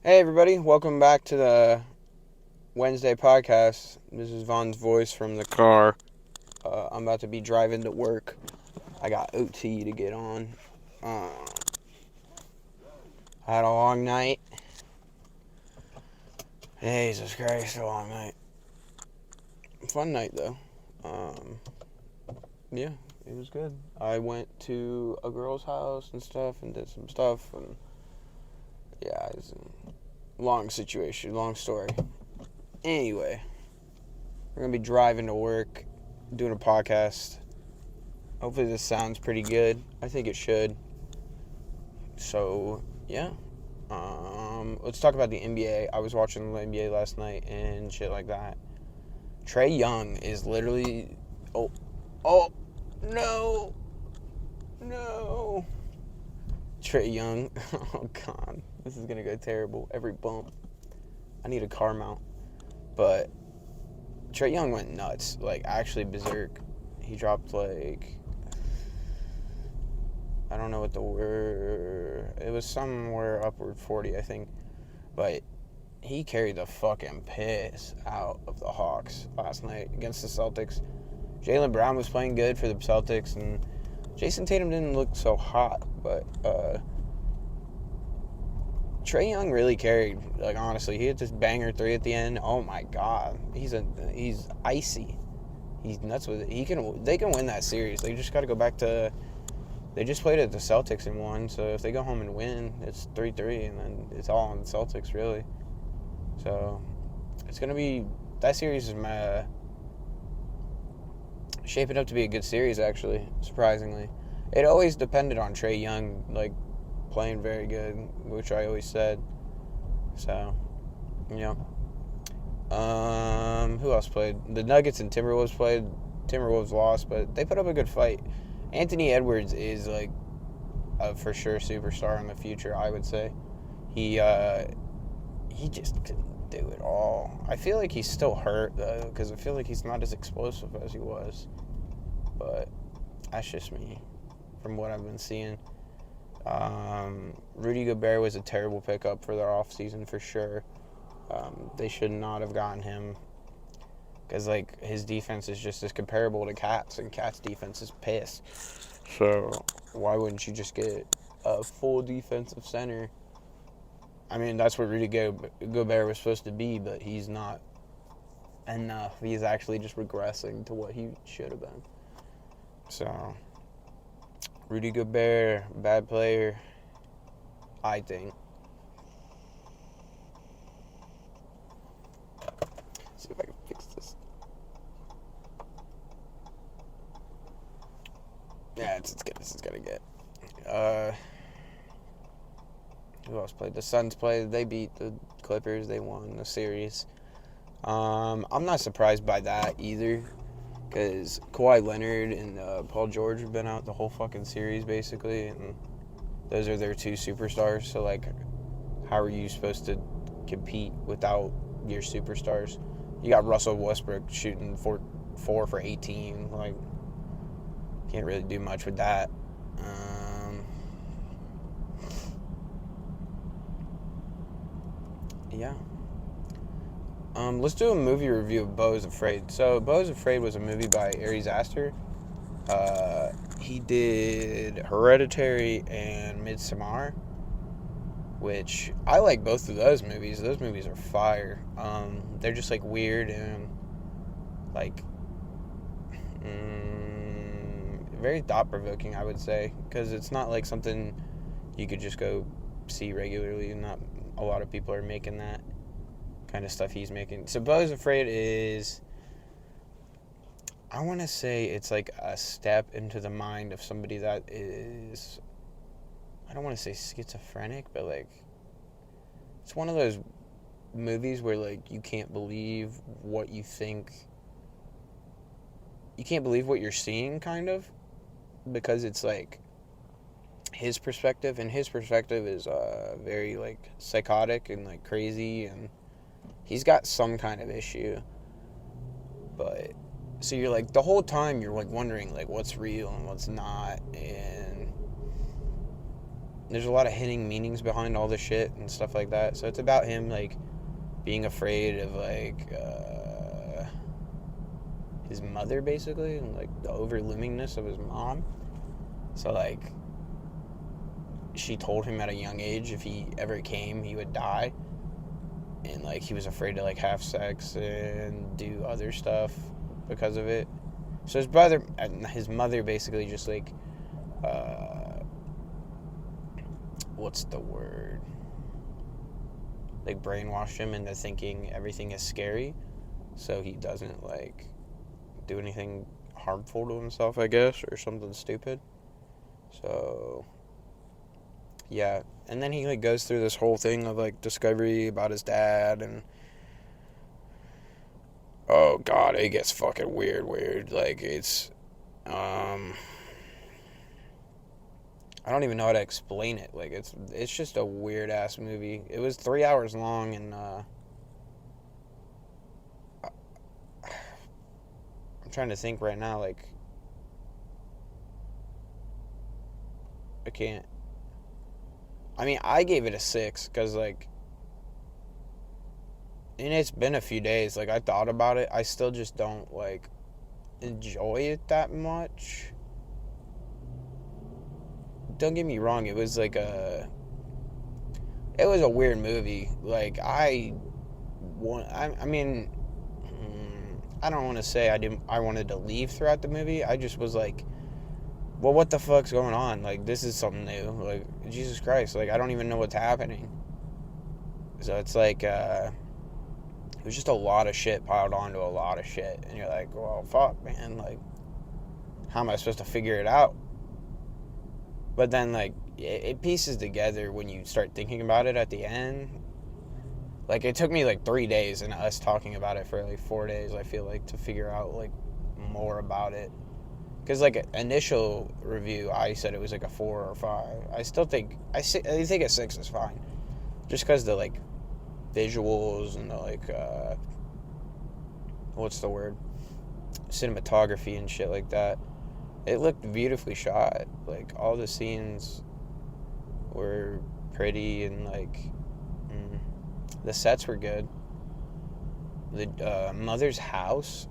Hey everybody, welcome back to the Wednesday podcast. This is Vaughn's voice from the car. I'm about to be driving to work. I got OT to get on. Uh, I had a long night. Jesus Christ, a long night. Fun night though. Yeah, it was good. I went to a girl's house and stuff and did some stuff and yeah, it's a long situation, long story. Anyway, we're gonna be driving to work, doing a podcast. Hopefully this sounds pretty good. I think it should. So, yeah. Let's talk about the NBA. I was watching the NBA last night and shit like that. Trae Young is literally... Oh, no. No. Trae Young. Oh, God. This is going to go terrible. Every bump. I need a car mount. But Trae Young went nuts. Like, actually berserk. He dropped, like... I don't know what the word... It was somewhere upward 40, I think. But he carried the fucking piss out of the Hawks last night against the Celtics. Jaylen Brown was playing good for the Celtics, and Jason Tatum didn't look so hot. But Trae Young really carried. Like, honestly, he hit this banger three at the end. Oh, my God. He's icy. He's nuts with it. They can win that series. They just got to go back to... They just played at the Celtics and won, so if they go home and win, it's 3-3, and then it's all on the Celtics, really. So, it's going to be... That series is shaping up to be a good series, actually, surprisingly. It always depended on Trae Young, like, playing very good, which I always said. So, you know. Who else played? The Nuggets and Timberwolves played. Timberwolves lost, but they put up a good fight. Anthony Edwards is, like, a for sure superstar in the future, I would say. He just couldn't do it all. I feel like he's still hurt, though, because I feel like he's not as explosive as he was. But that's just me, from what I've been seeing. Rudy Gobert was a terrible pickup for their offseason, for sure. They should not have gotten him. Because, like, his defense is just as comparable to Cat's, and Cat's defense is piss. So, why wouldn't you just get a full defensive center? I mean, that's what Rudy Gobert was supposed to be, but he's not enough. He's actually just regressing to what he should have been. So, Rudy Gobert, bad player, I think. Let's see if I can fix this. Yeah, it's good. This is gonna get. Who else played? The Suns played. They beat the Clippers. They won the series. I'm not surprised by that either, because Kawhi Leonard and Paul George have been out the whole fucking series basically, and those are their two superstars. So, like, how are you supposed to compete without your superstars? You got Russell Westbrook shooting 4 for 18. Like, can't really do much with that. Yeah. Let's do a movie review of Beau is Afraid. So, Beau is Afraid was a movie by Ari Aster. He did Hereditary and Midsommar, which I like both of those movies. Those movies are fire. They're just, like, weird and, like, very thought-provoking, I would say, because it's not like something you could just go see regularly. Not a lot of people are making that kind of stuff he's making. So Beau is Afraid is, I want to say it's like a step into the mind of somebody that is, I don't want to say schizophrenic, but, like, it's one of those movies where, like, you can't believe what you think. You can't believe what you're seeing, kind of, because it's, like, his perspective, and his perspective is very, like, psychotic and, like, crazy, and he's got some kind of issue. But so you're, like, the whole time you're, like, wondering, like, what's real and what's not, and there's a lot of hidden meanings behind all the shit and stuff like that. So it's about him, like, being afraid of, like, his mother, basically, and, like, the overloomingness of his mom. So, like, she told him at a young age if he ever came, he would die. And, like, he was afraid to, like, have sex and do other stuff because of it. So his mother basically just, like, what's the word? Like, brainwashed him into thinking everything is scary. So he doesn't, like, do anything harmful to himself, I guess, or something stupid. So, yeah. And then he, like, goes through this whole thing of, like, discovery about his dad, and oh god, it gets fucking weird. Like, it's I don't even know how to explain it. Like, it's just a weird ass movie. It was 3 hours long, and I'm trying to think right now. Like, I can't. I mean, I gave it a 6 because, like, and it's been a few days. Like, I thought about it. I still just don't, like, enjoy it that much. Don't get me wrong. It was like it was a weird movie. Like, I mean, I don't want to say I wanted to leave throughout the movie. I just was like, well, what the fuck's going on? Like, this is something new. Like, Jesus Christ. Like, I don't even know what's happening. So it's like, it was just a lot of shit piled onto a lot of shit. And you're like, well, fuck, man. Like, how am I supposed to figure it out? But then, like, it pieces together when you start thinking about it at the end. Like, it took me, like, 3 days and us talking about it for, like, 4 days, I feel like, to figure out, like, more about it. Because, like, initial review, I said it was, like, a 4 or 5. I still think, I think a 6 is fine. Just because the, like, visuals and the, like, what's the word? Cinematography and shit like that. It looked beautifully shot. Like, all the scenes were pretty, and, like, the sets were good. The mother's house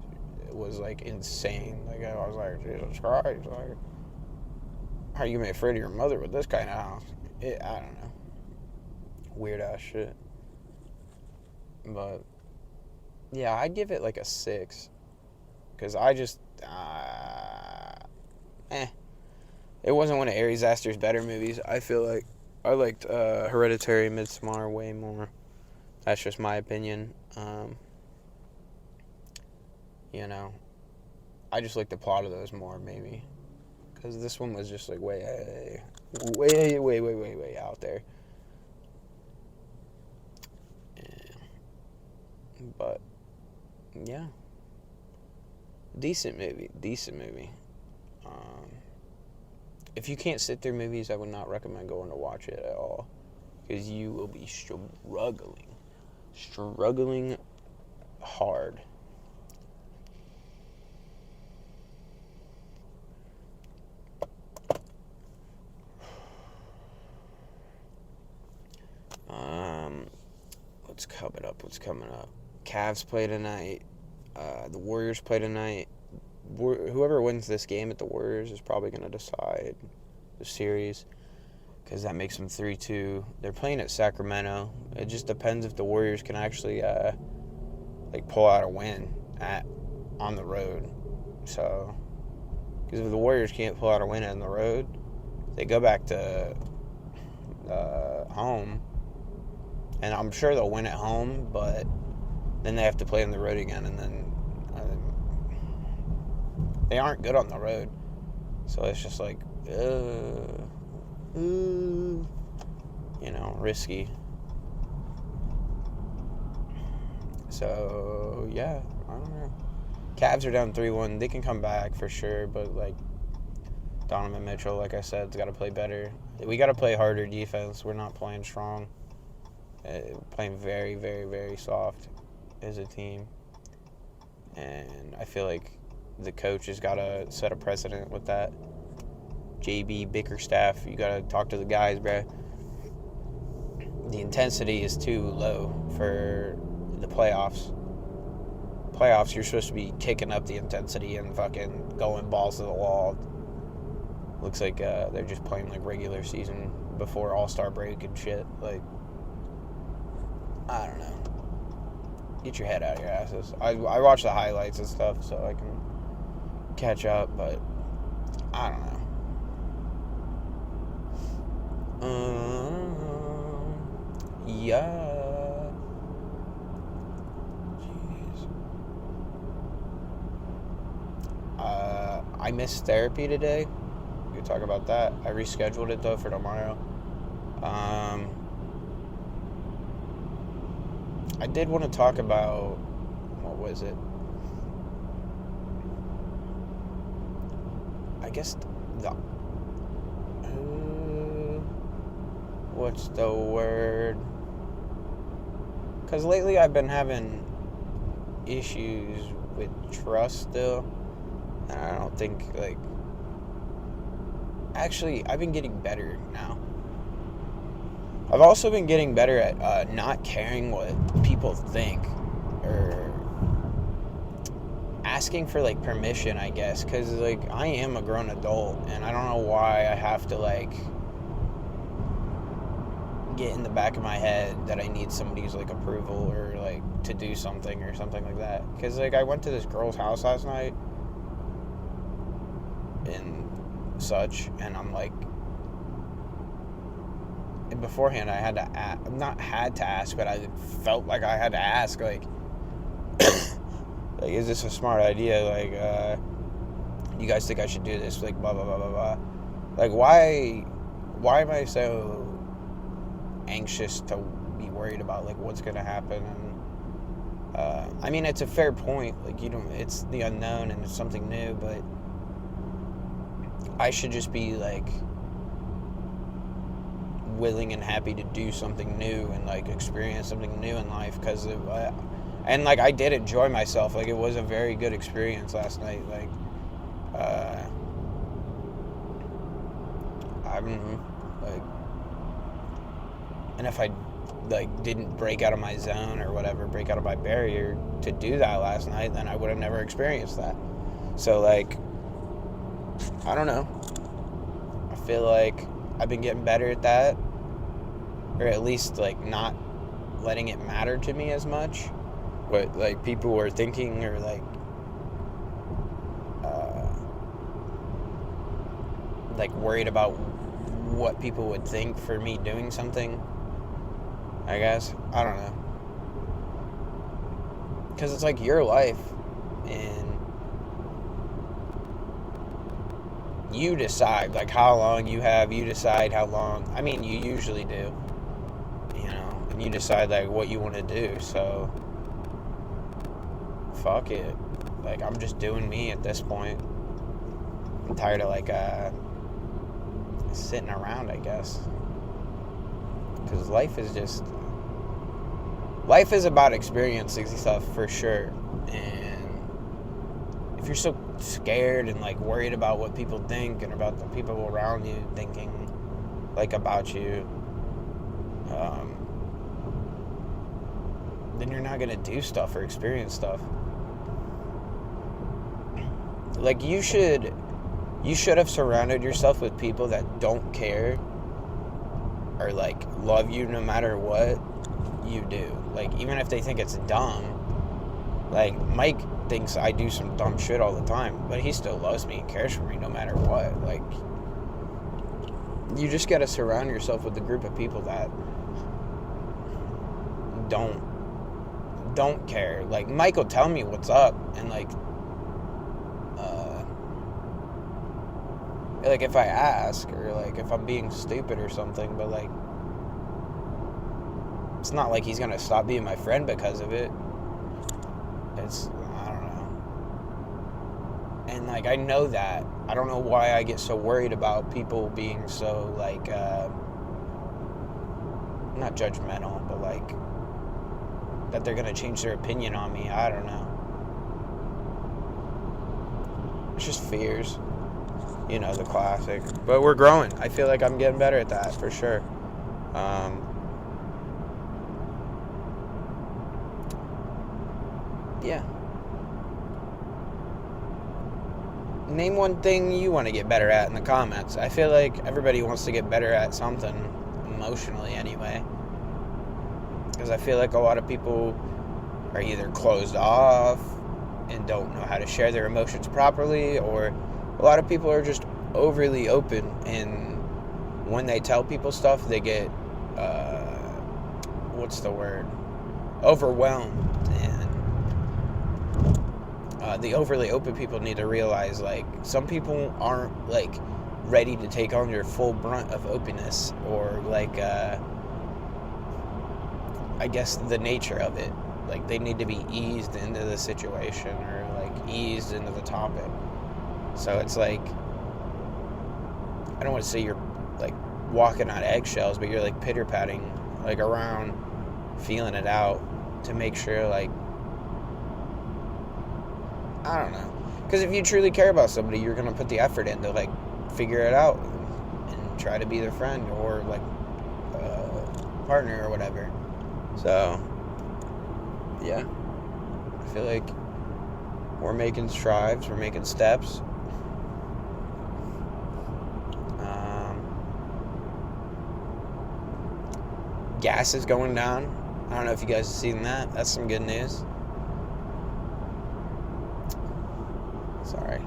was, like, insane. Like, I was like, Jesus Christ, like, how are you gonna be afraid of your mother with this kind of house? I don't know. Weird ass shit. But yeah, I'd give it like a 6. Because I just it wasn't one of Ari Aster's better movies. I feel like I liked Hereditary, Midsommar way more. That's just my opinion. You know, I just like the plot of those more, maybe. Because this one was just like way out there. But yeah, decent movie. If you can't sit through movies, I would not recommend going to watch it at all, because you will be struggling hard. What's coming up? Cavs play tonight. The Warriors play tonight. Whoever wins this game at the Warriors is probably going to decide the series, because that makes them 3-2. They're playing at Sacramento. It just depends if the Warriors can actually like, pull out a win on the road. So, because if the Warriors can't pull out a win on the road, they go back to home, and I'm sure they'll win at home, but then they have to play on the road again, and then they aren't good on the road. So it's just like, risky. So, yeah, I don't know. Cavs are down 3-1. They can come back for sure, but, like, Donovan Mitchell, like I said, has got to play better. We got to play harder defense. We're not playing strong. Playing very, very, very soft as a team. And I feel like the coach has got to set a precedent with that. JB Bickerstaff, you gotta talk to the guys, bro. The intensity is too low for the playoffs. Playoffs, you're supposed to be kicking up the intensity and fucking going balls to the wall. Looks like they're just playing like regular season before All-Star break and shit. Like, I don't know. Get your head out of your asses. I watch the highlights and stuff so I can catch up, but I don't know. Yeah. Jeez. I missed therapy today. We could talk about that. I rescheduled it though for tomorrow. I did want to talk about, what was it? I guess what's the word? Because lately I've been having issues with trust still. And I don't think, like, actually, I've been getting better now. I've also been getting better at not caring what people think or asking for, like, permission, I guess. Because, like, I am a grown adult and I don't know why I have to, like, get in the back of my head that I need somebody's, like, approval or, like, to do something or something like that. Because, like, I went to this girl's house last night and such, and I'm like, and beforehand I had to ask, not had to ask, but I felt like I had to ask, like, like, is this a smart idea? Like, you guys think I should do this? Like, blah, blah, blah, blah, blah. Like, why am I so anxious to be worried about, like, what's going to happen? And, I mean, it's a fair point. Like, you don't, it's the unknown and it's something new, but I should just be, like, willing and happy to do something new and, like, experience something new in life, because and, like, I did enjoy myself. Like, it was a very good experience last night. Like, I'm, like, and if I, like, didn't break out of my zone or whatever, break out of my barrier to do that last night, then I would have never experienced that. So, like, I don't know. I feel like I've been getting better at that, or at least, like, not letting it matter to me as much what, like, people were thinking, or, like, worried about what people would think for me doing something, I guess. I don't know. Because it's, like, your life, and you decide, like, how long you have. You decide how long. I mean, you usually do, you know, and you decide, like, what you want to do. So, fuck it. Like, I'm just doing me at this point. I'm tired of, like, sitting around, I guess. Because life is about experiencing stuff, for sure. And if you're so scared and, like, worried about what people think and about the people around you thinking, like, about you, then you're not gonna do stuff or experience stuff. Like, you should have surrounded yourself with people that don't care or, like, love you no matter what you do. Like, even if they think it's dumb. Like, Mike thinks I do some dumb shit all the time, but he still loves me and cares for me no matter what. Like, you just gotta surround yourself with a group of people that don't care. Like, Mike will tell me what's up, and, like, if I ask, or, like, if I'm being stupid or something, but, like, it's not like he's gonna stop being my friend because of it. It's, I don't know. And, like, I know that. I don't know why I get so worried about people being so, like, not judgmental, but, like, that they're gonna change their opinion on me. I don't know. It's just fears. The classic. But we're growing. I feel like I'm getting better at that for sure. Yeah. Name one thing you want to get better at in the comments. I feel like everybody wants to get better at something, emotionally anyway. Because I feel like a lot of people are either closed off and don't know how to share their emotions properly, or a lot of people are just overly open, and when they tell people stuff, they get, what's the word? Overwhelmed. And the overly open people need to realize, like, some people aren't, like, ready to take on your full brunt of openness, or, like, I guess the nature of it. Like, they need to be eased into the situation, or, like, eased into the topic. So it's like, I don't want to say you're, like, walking on eggshells, but you're, like, pitter-patting, like, around, feeling it out to make sure, like, I don't know. Because if you truly care about somebody, you're going to put the effort in to, like, figure it out and try to be their friend, or, like, partner or whatever. So, yeah. I feel like we're making strides, we're making steps. Gas is going down. I don't know if you guys have seen that. That's some good news. Sorry.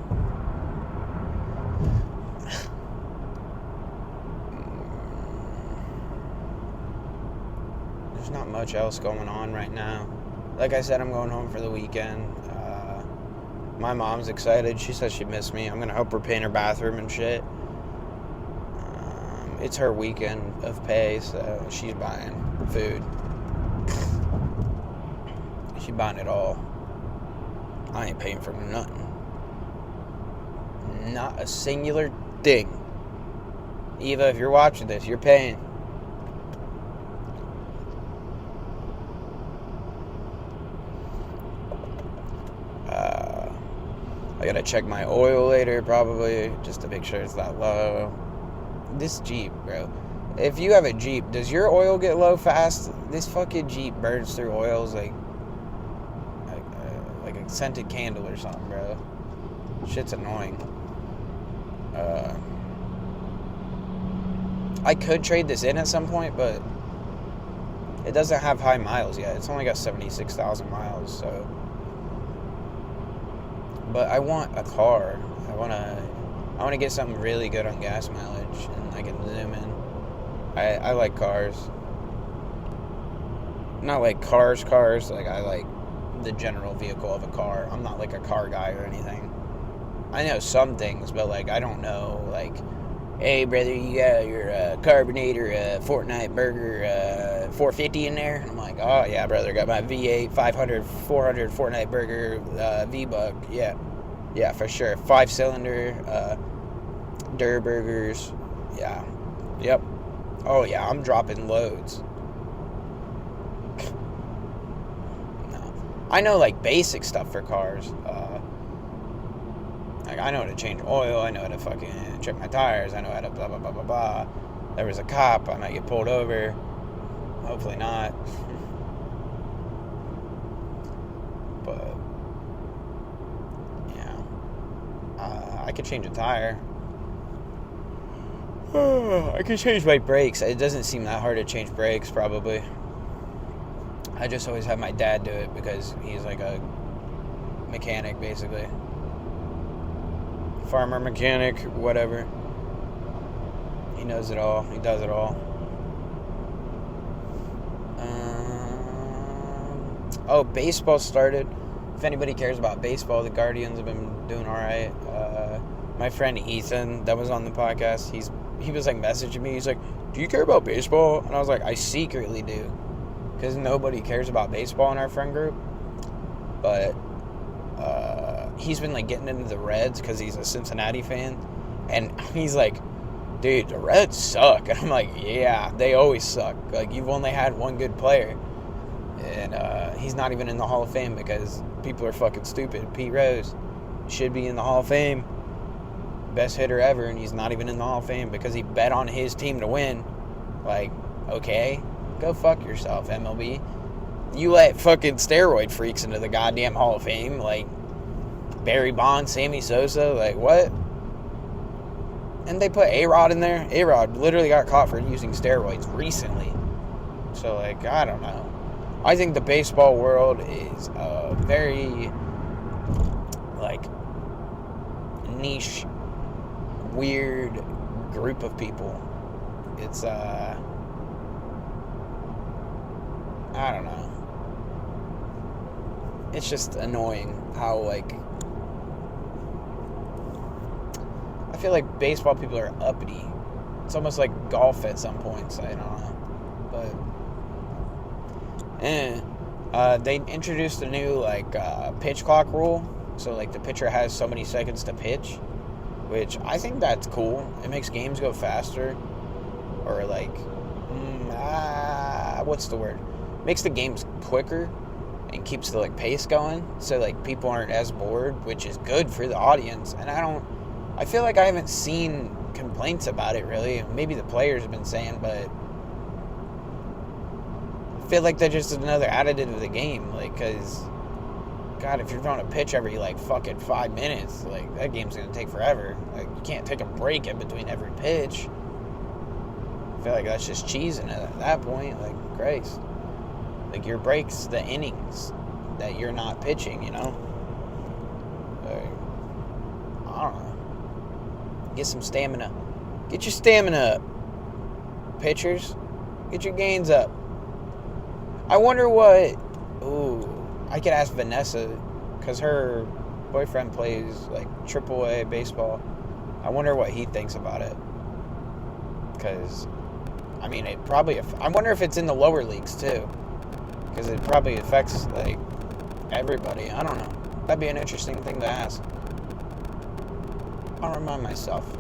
There's not much else going on right now. Like I said, I'm going home for the weekend. My mom's excited. She says she missed me. I'm going to help her paint her bathroom and shit. It's her weekend of pay, so she's buying food. She's buying it all. I ain't paying for nothing. Not a singular thing. Eva, if you're watching this, you're paying. I gotta check my oil later, probably, just to make sure it's not low. This Jeep, bro. If you have a Jeep, does your oil get low fast? This fucking Jeep burns through oils like a scented candle or something, bro. Shit's annoying. I could trade this in at some point, but it doesn't have high miles yet. It's only got 76,000 miles, so. But I want a car. I want to get something really good on gas mileage, and I can zoom in. I like cars. Not like cars. Like, I like the general vehicle of a car. I'm not like a car guy or anything. I know some things, but, like, I don't know, like, hey, brother, you got your carbonator Fortnite burger 450 in there? And I'm like, oh, yeah, brother, got my V8 500, 400 Fortnite burger V-Buck. Yeah, for sure. 5-cylinder Durr burgers. Yeah. Yep. Oh, yeah, I'm dropping loads. No. I know, like, basic stuff for cars. Like, I know how to change oil. I know how to fucking check my tires. I know how to blah, blah, blah, blah, blah. There was a cop. I might get pulled over. Hopefully not. But, yeah. I could change a tire. I could change my brakes. It doesn't seem that hard to change brakes, probably. I just always have my dad do it because he's like a mechanic, basically. Farmer, mechanic, whatever. He knows it all. He does it all. Oh, baseball started. If anybody cares about baseball, the Guardians have been doing all right. My friend Ethan, that was on the podcast, he was like messaging me. He's like, "Do you care about baseball?" And I was like, "I secretly do," because nobody cares about baseball in our friend group. But he's been like getting into the Reds because he's a Cincinnati fan, and he's like, "Dude, the Reds suck." And I'm like, "Yeah, they always suck. Like, you've only had one good player." And he's not even in the Hall of Fame because people are fucking stupid. Pete Rose should be in the Hall of Fame. best hitter ever, and he's not even in the Hall of Fame because he bet on his team to win. Like, okay, go fuck yourself, MLB. You let fucking steroid freaks into the goddamn Hall of Fame, like Barry Bonds, Sammy Sosa, like what? And they put A-Rod in there. A-Rod literally got caught for using steroids recently. So, like, I don't know. I think the baseball world is a very, like, niche, weird group of people. It's, I don't know. It's just annoying how, like, I feel like baseball people are uppity. It's almost like golf at some points. I don't know. But, they introduced a new, like, pitch clock rule. So, like, the pitcher has so many seconds to pitch, which I think that's cool. It makes games go faster. Or, like, what's the word? Makes the games quicker and keeps the, like, pace going. So, like, people aren't as bored, which is good for the audience. And I feel like I haven't seen complaints about it, really. Maybe the players have been saying, but I feel like that's just another additive of the game. Like, because, God, if you're throwing a pitch every, like, fucking 5 minutes, like, that game's going to take forever. Like, you can't take a break in between every pitch. I feel like that's just cheesing at that point. Like, Christ. Like, your break's the innings that you're not pitching, you know? Like, I don't know. Get some stamina. Get your stamina up. Pitchers, get your gains up. I wonder what... Ooh, I could ask Vanessa, because her boyfriend plays, like, AAA baseball. I wonder what he thinks about it. Because, I mean, it probably... I wonder if it's in the lower leagues, too. Because it probably affects, like, everybody. I don't know. That'd be an interesting thing to ask. I'll remind myself.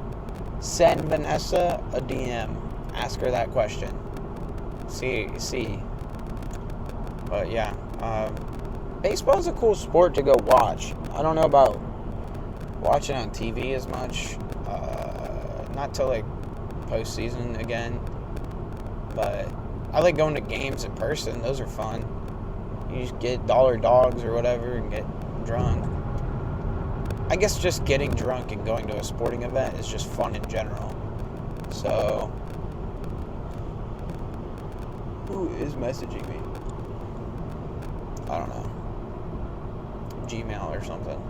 Send Vanessa a DM. Ask her that question. See. But yeah, baseball's a cool sport to go watch. I don't know about watching on TV as much. Not till like postseason again. But I like going to games in person. Those are fun. You just get dollar dogs or whatever and get drunk. I guess just getting drunk and going to a sporting event is just fun in general. So, who is messaging me? I don't know. Gmail or something.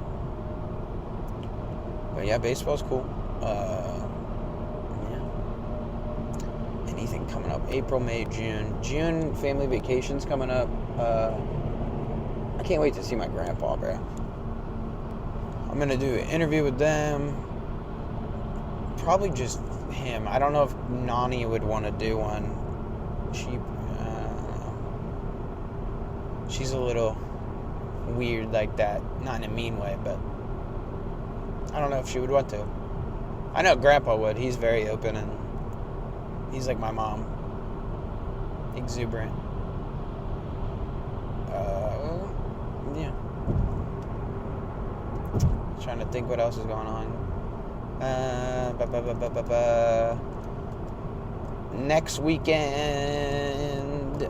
But yeah, baseball's cool. Yeah. Anything coming up? April, May, June. June, family vacations coming up. I can't wait to see my grandpa, bro. I'm going to do an interview with them. Probably just him. I don't know if Nani would want to do one. She's a little weird like that. Not in a mean way, but I don't know if she would want to. I know Grandpa would. He's very open and he's like my mom. Exuberant. Yeah. Trying to think what else is going on. Next weekend,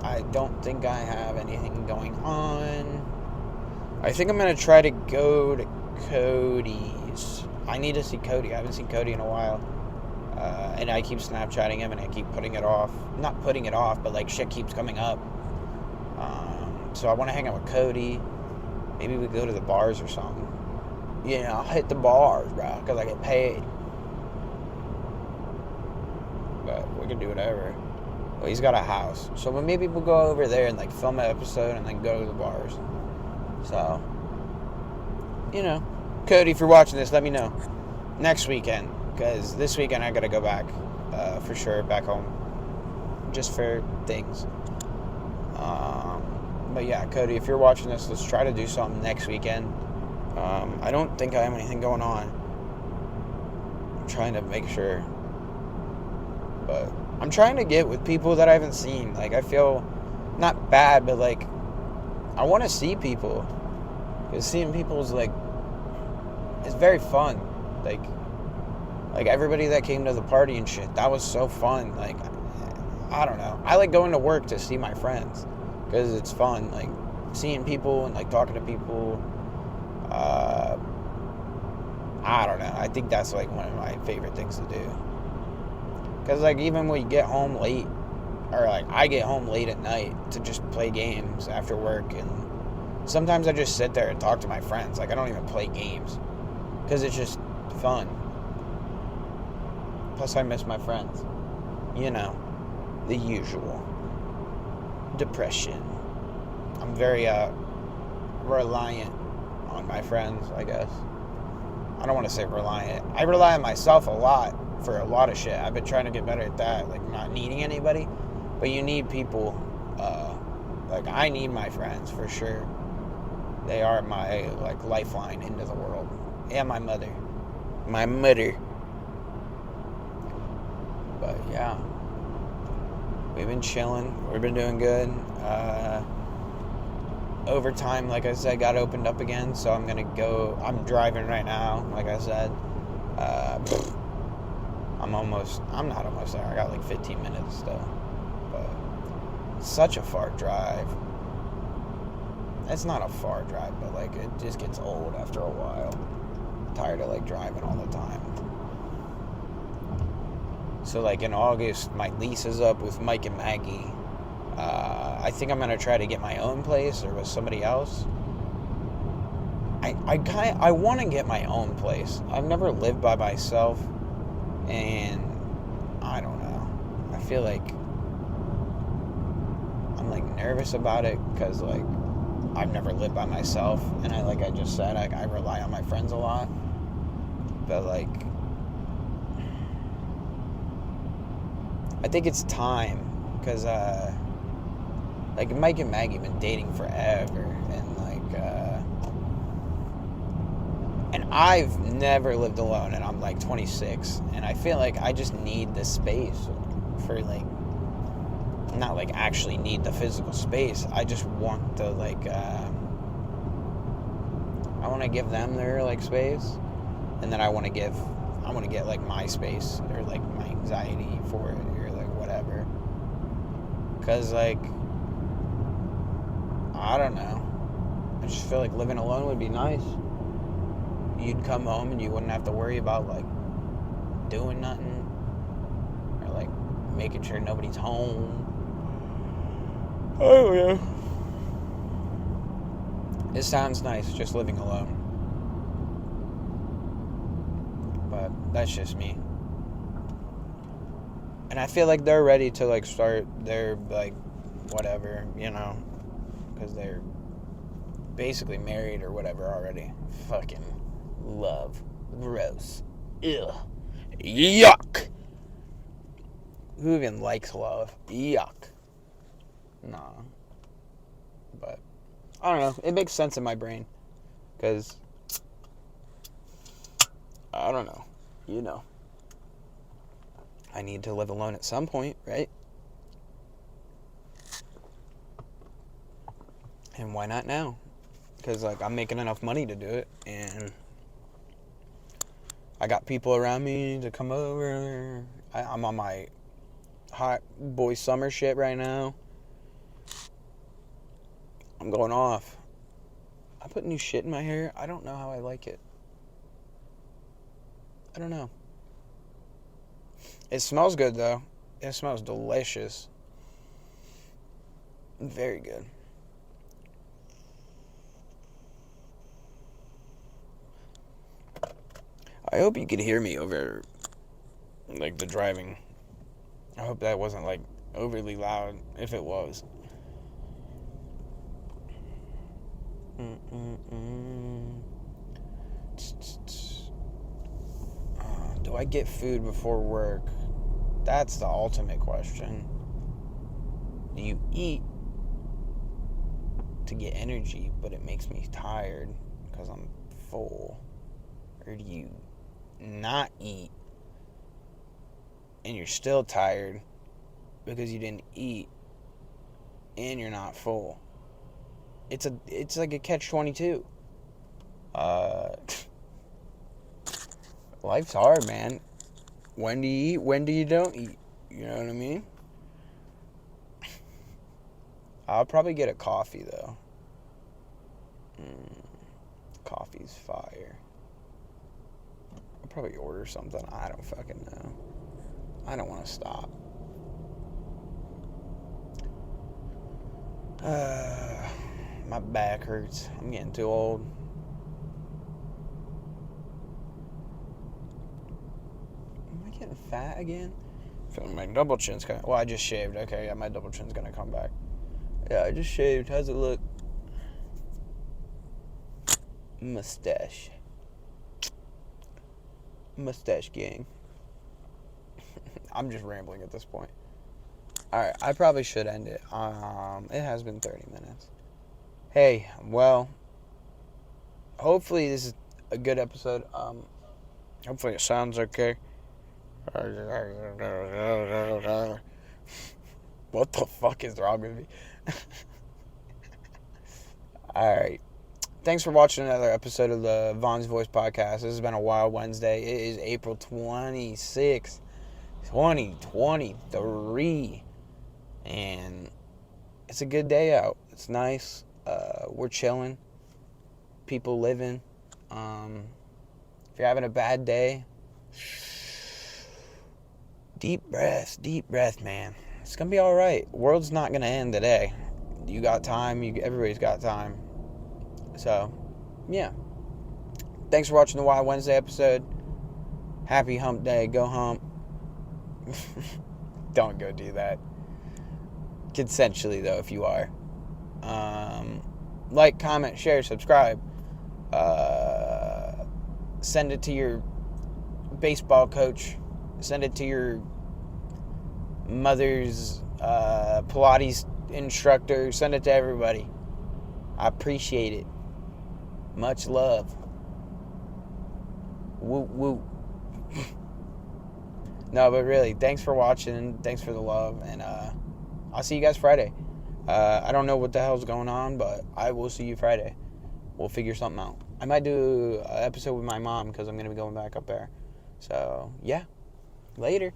I don't think I have anything going on. I think I'm going to try to go to Cody's. I need to see Cody. I haven't seen Cody in a while. And I keep Snapchatting him and I keep putting it off. Not putting it off, but like shit keeps coming up. So I want to hang out with Cody. Maybe we go to the bars or something. Yeah, I'll hit the bars, bro, because I get paid. But we can do whatever. Well, he's got a house. So maybe we'll go over there and, like, film an episode and then go to the bars. So, you know. Cody, if you're watching this, let me know. Next weekend. Because this weekend I got to go back. For sure, back home. Just for things. But yeah, Cody, if you're watching this, let's try to do something next weekend. I don't think I have anything going on. I'm trying to make sure. But I'm trying to get with people that I haven't seen. Like, I feel not bad, but, like, I want to see people. Because seeing people is, like, it's very fun. Like, Like, everybody that came to the party and shit, that was so fun. Like, I don't know. I like going to work to see my friends because it's fun. Like, seeing people and, like, talking to people. I don't know. I think that's, like, one of my favorite things to do. Because, like, even when you get home late, or, like, I get home late at night to just play games after work, and sometimes I just sit there and talk to my friends. Like, I don't even play games because it's just fun. Plus, I miss my friends. You know, the usual. Depression. I'm very, reliant on my friends, I guess. I don't want to say reliant. I rely on myself a lot for a lot of shit. I've been trying to get better at that, like not needing anybody. But you need people. Like, I need my friends for sure. They are my, like, lifeline into the world. And my mother. My mother. But yeah, we've been chilling. We've been doing good. Overtime, like I said, got opened up again, so I'm gonna go. I'm driving right now, like I said. I'm not almost there. I got like 15 minutes still. But it's such a far drive. It's not a far drive, but like it just gets old after a while. I'm tired of like driving all the time. So like in August, my lease is up with Mike and Maggie. I think I'm gonna try to get my own place or with somebody else. I want to get my own place. I've never lived by myself, and I don't know. I feel like I'm like nervous about it because like I've never lived by myself, and I just said, I rely on my friends a lot, but like I think it's time because like Mike and Maggie have been dating forever, and like and I've never lived alone, and I'm like 26, and I feel like I just need the space for like, not like actually need the physical space. I just want to like I want to give them their like space, and then I want to get like my space or like my anxiety for it or like whatever, because like I don't know. I just feel like living alone would be nice. You'd come home and you wouldn't have to worry about like doing nothing or like making sure nobody's home. Oh yeah. It sounds nice just living alone. But that's just me. And I feel like they're ready to like start their like whatever, you know, because they're basically married or whatever already. Fucking love. Gross. Ugh. Yuck. Who even likes love? Yuck. Nah. But I don't know. It makes sense in my brain. Because I don't know. You know. I need to live alone at some point, right? And why not now? Because like I'm making enough money to do it, and I got people around me to come over. I'm on my hot boy summer shit right now. I'm going off. I put new shit in my hair. I don't know how I like it. I don't know. It smells good though. It smells delicious. Very good. I hope you could hear me over like the driving. I hope that wasn't like overly loud if it was. Do I get food before work? That's the ultimate question. Do you eat to get energy, but it makes me tired because I'm full? Or do you not eat and you're still tired because you didn't eat and you're not full? It's like a catch-22. Life's hard, man. When do you eat? When do you don't eat? You know what I mean? I'll probably get a coffee, though. Coffee's fire. I'll probably order something. I don't fucking know. I don't want to stop. My back hurts. I'm getting too old. Am I getting fat again? I feel like my double chin's coming. Well, I just shaved. Okay, yeah, my double chin's gonna come back. Yeah, I just shaved. How's it look? Mustache gang. I'm just rambling at this point. Alright, I probably should end it. It has been 30 minutes. Hey, well, hopefully this is a good episode. Hopefully it sounds okay. What the fuck is wrong with me? Alright. Thanks for watching another episode of the Vaughn's Voice Podcast. This has been a wild Wednesday. It is April 26th, 2023. And it's a good day out. It's nice. We're chilling. People living. If you're having a bad day, deep breath, man. It's going to be all right. World's not going to end today. You got time. Everybody's got time. So, yeah. Thanks for watching the Wild Wednesday episode. Happy hump day. Go hump. Don't go do that. Consensually, though, if you are. Like, comment, share, subscribe. Send it to your baseball coach. Send it to your mother's Pilates instructor. Send it to everybody. I appreciate it. Much love. Woo woo. No, but really, thanks for watching. Thanks for the love. And I'll see you guys Friday. I don't know what the hell's going on, but I will see you Friday. We'll figure something out. I might do an episode with my mom because I'm going to be going back up there. So, yeah. Later.